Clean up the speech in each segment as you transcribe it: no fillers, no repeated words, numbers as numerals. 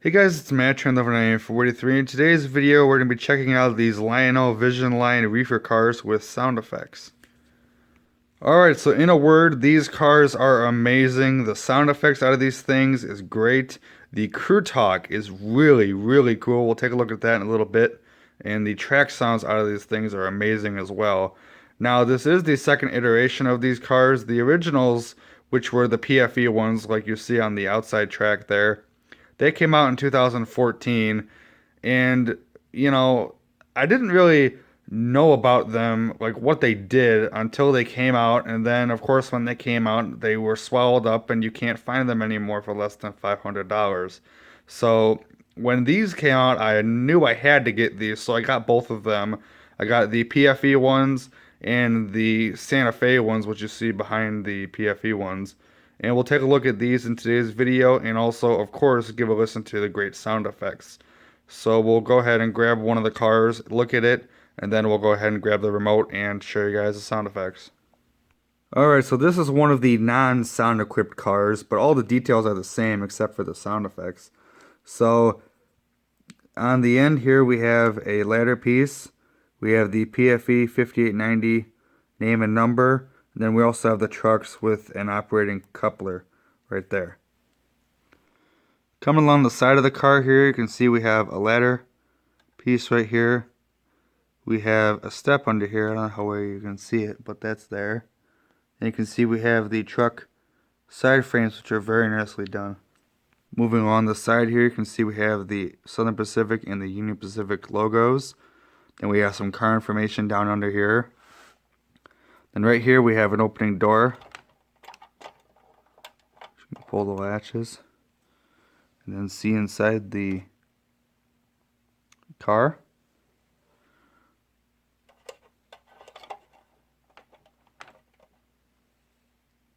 Hey guys, it's Matt, turned over 943. In today's video, we're going to be checking out these Lionel Vision Line reefer cars with sound effects. Alright, so in a word, these cars are amazing. The sound effects out of these things is great. The crew talk is really cool. We'll take a look at that in a little bit. And the track sounds out of these things are amazing as well. Now, this is the second iteration of these cars. The originals, which were the PFE ones like you see on the outside track there, they came out in 2014, and I didn't really know about them, like what they did, until they came out. And then, of course, when they came out, they were swallowed up, and you can't find them anymore for less than $500. So when these came out, I knew I had to get these, so I got both of them. I got the PFE ones and the Santa Fe ones, which you see behind the PFE ones. And we'll take a look at these in today's video, and also, of course, give a listen to the great sound effects. So we'll go ahead and grab one of the cars, look at it, and then we'll go ahead and grab the remote and show you guys the sound effects. Alright, so this is one of the non-sound equipped cars, but all the details are the same except for the sound effects. So on the end here we have a ladder piece. We have the PFE 5890 name and number. And then we also have the trucks with an operating coupler right there. Coming along the side of the car here, you can see we have a ladder piece right here. We have a step under here. I don't know how well you can see it, but that's there. And you can see we have the truck side frames, which are very nicely done. Moving along the side here, you can see we have the Southern Pacific and the Union Pacific logos. And we have some car information down under here. And right here we have an opening door. Pull the latches and then see inside the car.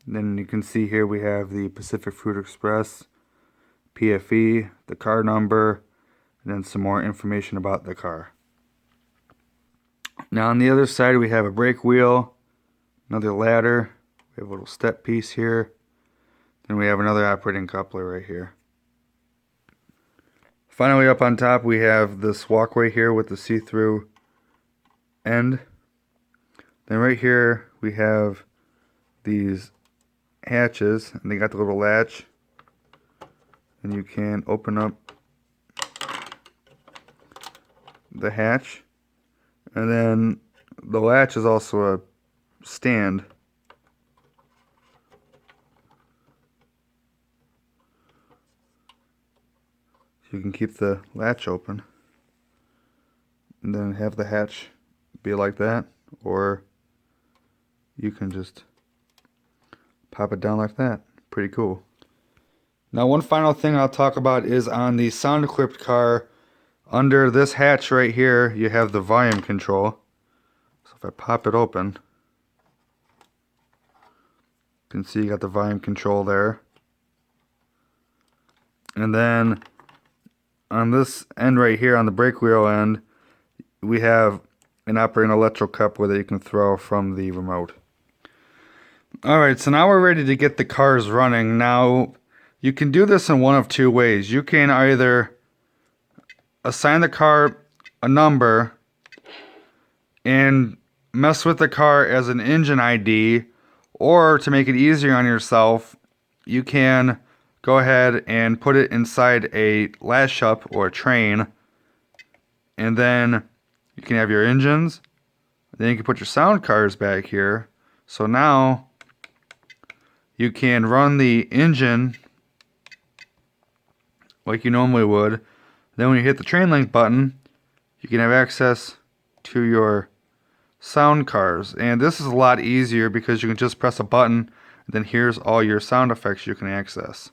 And then you can see here we have the Pacific Fruit Express, PFE, the car number, and then some more information about the car. Now on the other side we have a brake wheel, another ladder, we have a little step piece here, and we have another operating coupler right here. Finally, up on top we have this walkway here with the see-through end. Then right here we have these hatches, and they got the little latch, and you can open up the hatch, and then the latch is also a stand. So you can keep the latch open and then have the hatch be like that, or you can just pop it down like that. Pretty cool. Now, one final thing I'll talk about is on the sound equipped car, under this hatch right here you have the volume control. So if I pop it open, you can see you got the volume control there. And then on this end right here, on the brake wheel end, we have an operating electrical coupler that you can throw from the remote. Alright, so now we're ready to get the cars running. Now, you can do this in one of two ways. You can either assign the car a number and mess with the car as an engine ID, or to make it easier on yourself, you can go ahead and put it inside a lash up or a train, and then you can have your engines. Then you can put your sound cars back here. So now you can run the engine like you normally would. Then when you hit the train link button, you can have access to your sound cars. And this is a lot easier because you can just press a button, and then here's all your sound effects you can access.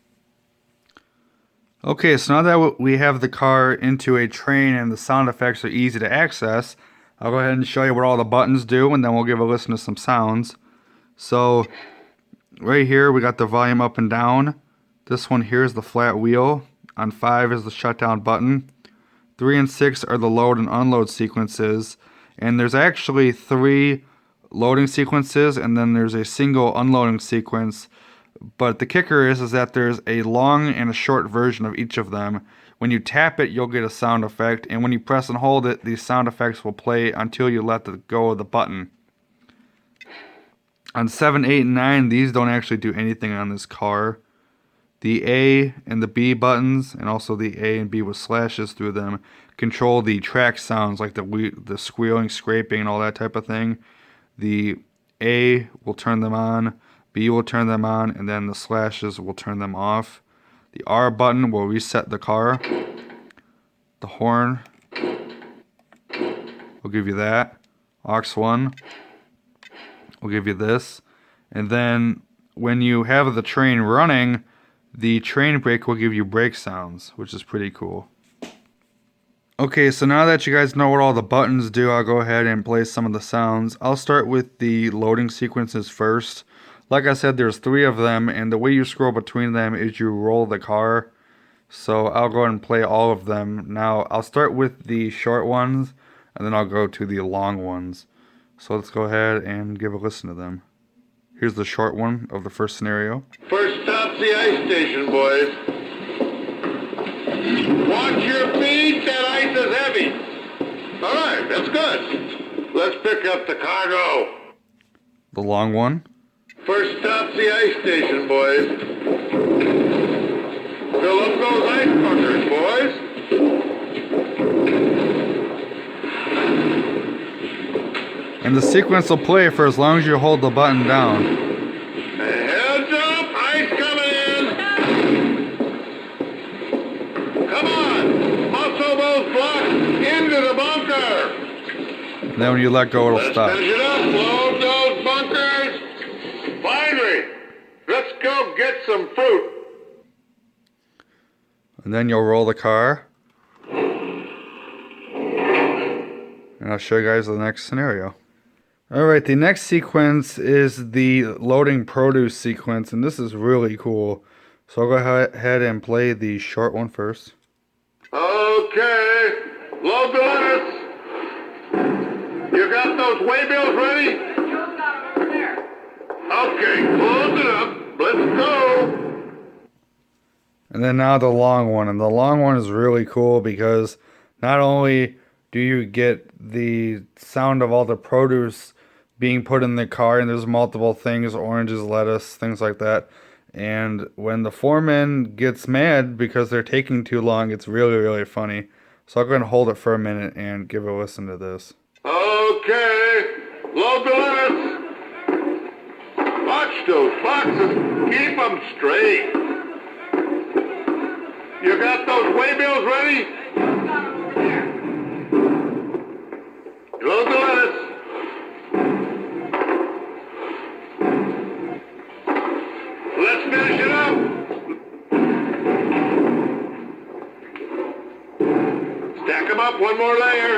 Okay, so now that we have the car into a train and the sound effects are easy to access, I'll go ahead and show you what all the buttons do, and then we'll give a listen to some sounds. So right here we got the volume up and down. This one here is the flat wheel. On 5 is the shutdown button. 3 and 6 are the load and unload sequences. And there's actually 3 loading sequences, and then there's a single unloading sequence. But the kicker is that there's a long and a short version of each of them, When you tap it, you'll get a sound effect, and when you press and hold it, these sound effects will play until you let go of the button. On 7, 8, and 9, these don't actually do anything on this car. The A and the B buttons, and also the A and B with slashes through them, control the track sounds like the squealing, scraping, and all that type of thing. The A will turn them on, B will turn them on, and then the slashes will turn them off. The R button will reset the car. The horn will give you that. Aux 1 will give you this. And then when you have the train running, the train brake will give you brake sounds, which is pretty cool. Okay, so now that you guys know what all the buttons do, I'll go ahead and play some of the sounds. I'll start with the loading sequences first. Like I said, there's 3 of them, and the way you scroll between them is you roll the car. So I'll go ahead and play all of them. Now, I'll start with the short ones, and then I'll go to the long ones. So let's go ahead and give a listen to them. Here's the short one of the first scenario. First stop's the ice station, boys. Watch your feet, that ice is heavy. All right, that's good. Let's pick up the cargo. The long one. First stop's the ice station, boys. Fill up those ice buckets, boys. And the sequence will play for as long as you hold the button down. Heads up, ice coming in. Come on, muscle those blocks into the bunker. And then when you let go, it'll stop. Let's finish it up, load those bunkers. Finally, let's go get some fruit. And then you'll roll the car. And I'll show you guys the next scenario. Alright, the next sequence is the loading produce sequence, and this is really cool. So I'll go ahead and play the short one first. Okay, load the lettuce. You got those waybills ready? Okay, close it up. Let's go. And then now the long one, and the long one is really cool because not only do you get the sound of all the produce being put in the car, and there's multiple things, oranges, lettuce, things like that. And when the foreman gets mad because they're taking too long, it's really, really funny. So I'll go ahead and hold it for a minute and give a listen to this. Okay, load the lettuce. Watch those boxes. Keep them straight. You got those waybills ready? Load the lettuce. Let's finish it up. Stack them up one more layer.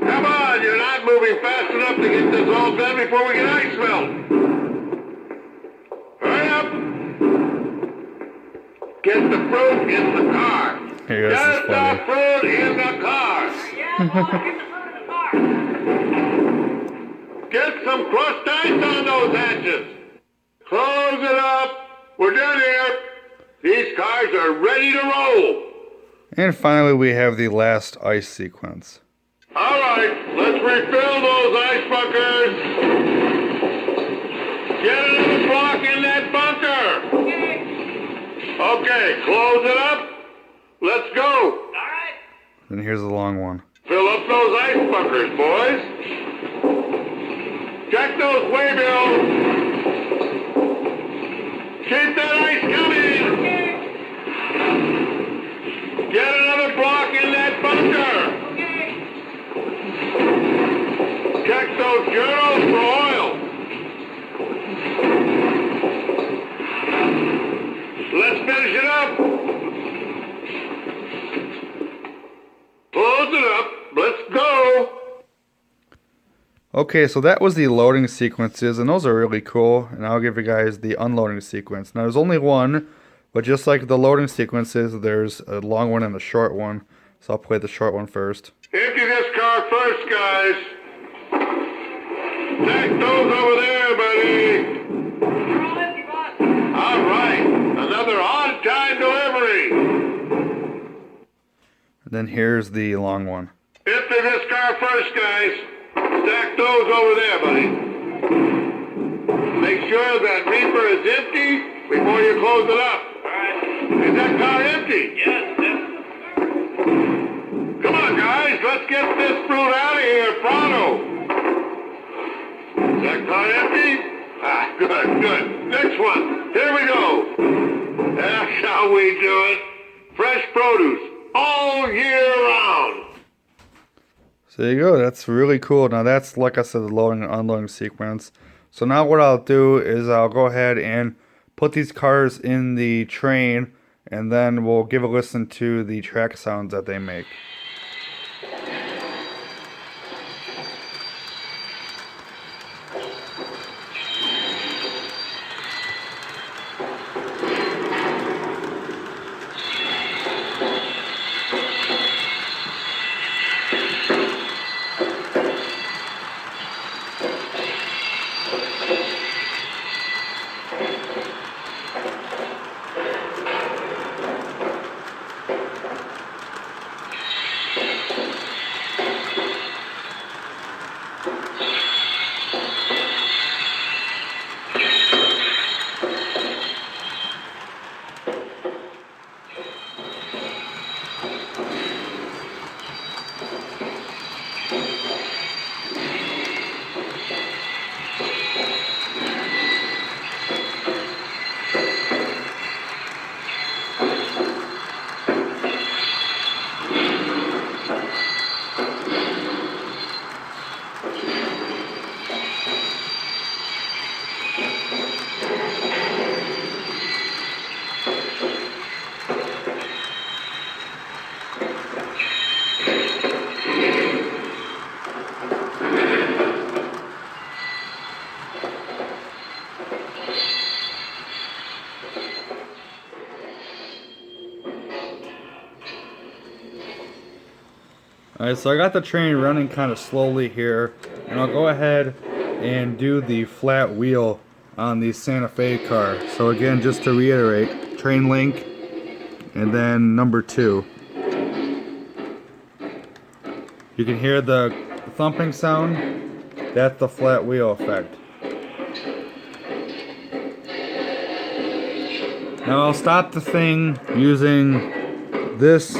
Come on, you're not moving fast enough to get this all done before we get ice melt. Hurry up. Get the fruit in the car. Hey, this is Get the fruit in the car. Get some crushed ice on those hatches. Close it up. We're done here. These cars are ready to roll. And finally, we have the last ice sequence. All right, let's refill those ice bunkers. Get another block in that bunker. Okay, close it up. Let's go. All right. And here's the long one. Fill up those ice bunkers, boys. Check those waybills. Keep that ice coming. Get another block in that bunker. Check those journals for oil. Let's finish it up. Close it up. Let's go. Okay, so that was the loading sequences, and those are really cool. And I'll give you guys the unloading sequence. Now, there's only one, but just like the loading sequences, there's a long one and a short one. So I'll play the short one first. Empty this car first, guys. Stack those over there, buddy. All Then here's the long one. Empty this car first, guys. Stack those over there, buddy. Make sure that reefer is empty before you close it up. All right. Is that car empty? Yes. Come on, guys. Let's get this fruit out of here pronto. Is that car empty? Ah, good. Next one. Here we go. That's how we do it. Fresh produce all year round. So there you go. That's really cool. Now that's, like I said, the loading and unloading sequence. So now what I'll do is I'll go ahead and put these cars in the train, and then we'll give a listen to the track sounds that they make. Alright, so I got the train running kind of slowly here, and I'll go ahead and do the flat wheel on the Santa Fe car. So again, just to reiterate, train link, and then number 2. You can hear the thumping sound. That's the flat wheel effect. Now I'll stop the thing using this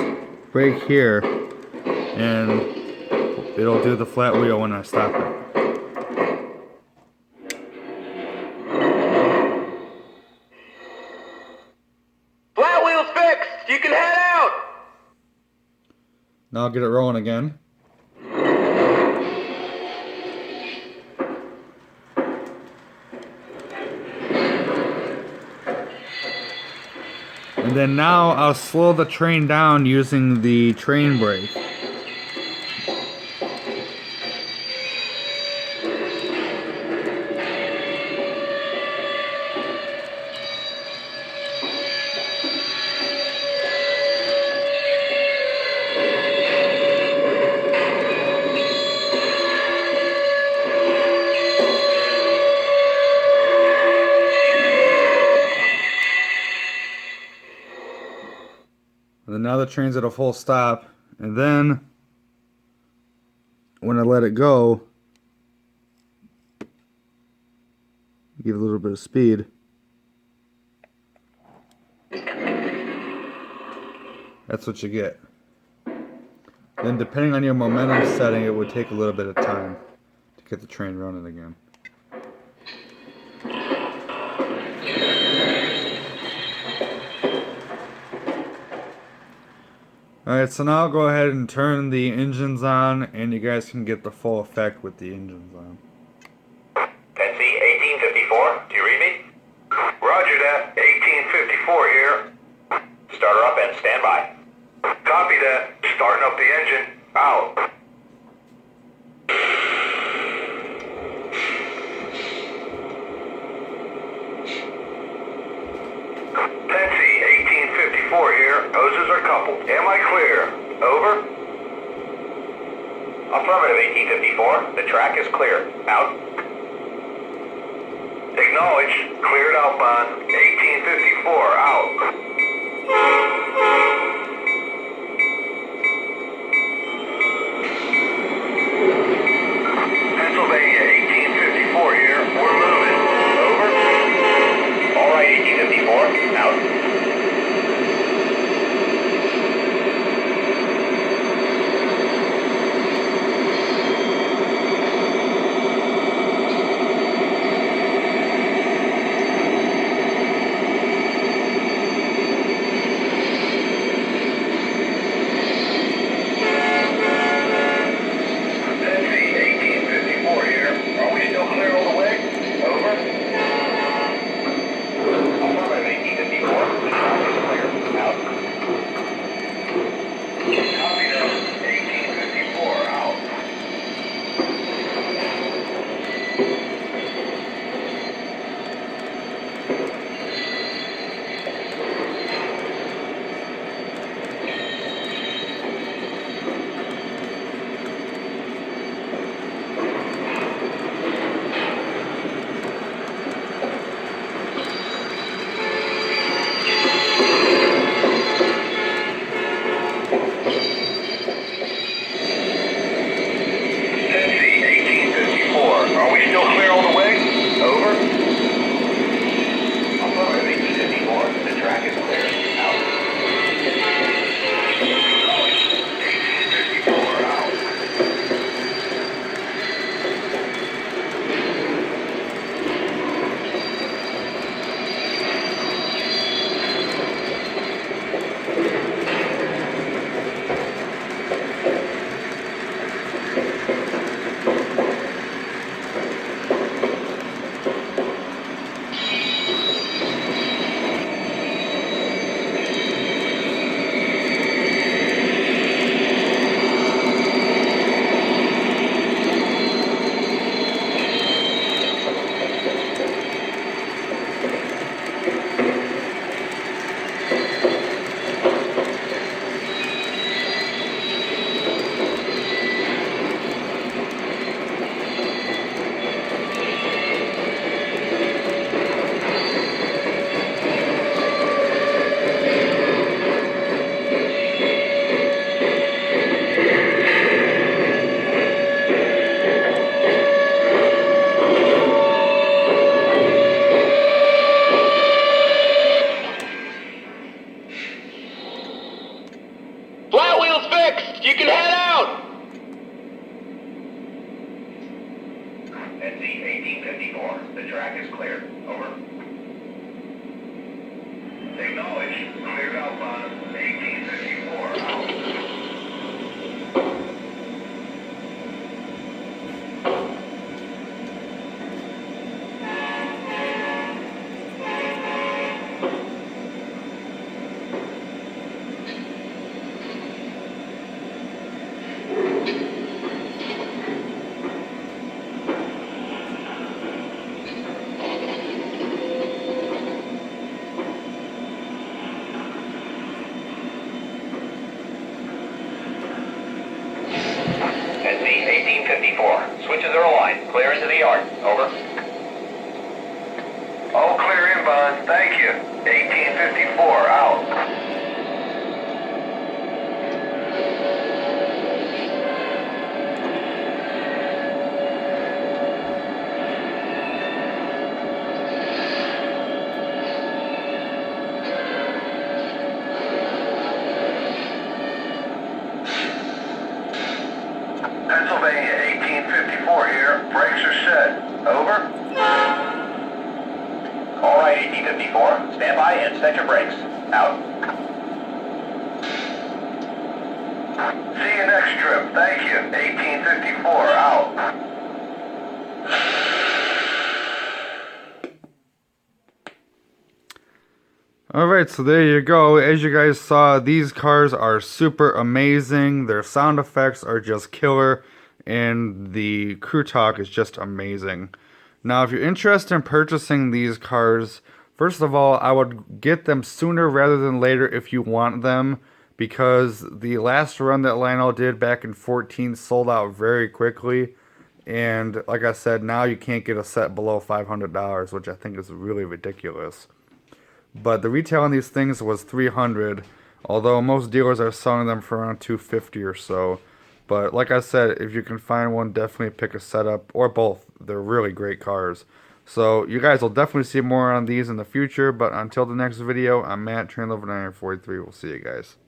brake here, and it'll do the flat wheel when I stop it. Flat wheel's fixed! You can head out! Now I'll get it rolling again. And then now I'll slow the train down using the train brake. And then now the train's at a full stop, and then when I let it go, give it a little bit of speed. That's what you get. Then depending on your momentum setting, it would take a little bit of time to get the train running again. Alright, so now I'll go ahead and turn the engines on, and you guys can get the full effect with the engines on. Patsy, 1854, do you read me? Roger that, 1854 here. Starter up and stand by. Copy that, starting up the engine, out. Patsy, 1854 here, hoses are coupled. Am I clear? Over? Affirmative, 1854. The track is clear. Out. Acknowledge. Cleared outbound. 1854. Out. NC 1854, the track is cleared. Over. Acknowledge. Cleared outbound. 1854, out. NC 1854. Switches are aligned. Clear into the yard. Over. All clear inbound. Thank you. 1854 out. Pennsylvania 1854 here. Brakes are set. Over. All right, 1854. Stand by and set your brakes. Out. See you next trip. Thank you. 1854 out. Alright, so there you go. As you guys saw, these cars are super amazing. Their sound effects are just killer. And the crew talk is just amazing. Now, if you're interested in purchasing these cars, first of all, I would get them sooner rather than later if you want them. Because the last run that Lionel did back in 14 sold out very quickly. And like I said, now you can't get a set below $500, which I think is really ridiculous. But the retail on these things was $300, although most dealers are selling them for around $250 or so. But like I said, if you can find one, definitely pick a setup or both. They're really great cars. So you guys will definitely see more on these in the future. But until the next video, I'm Matt, Train Level 943. We'll see you guys.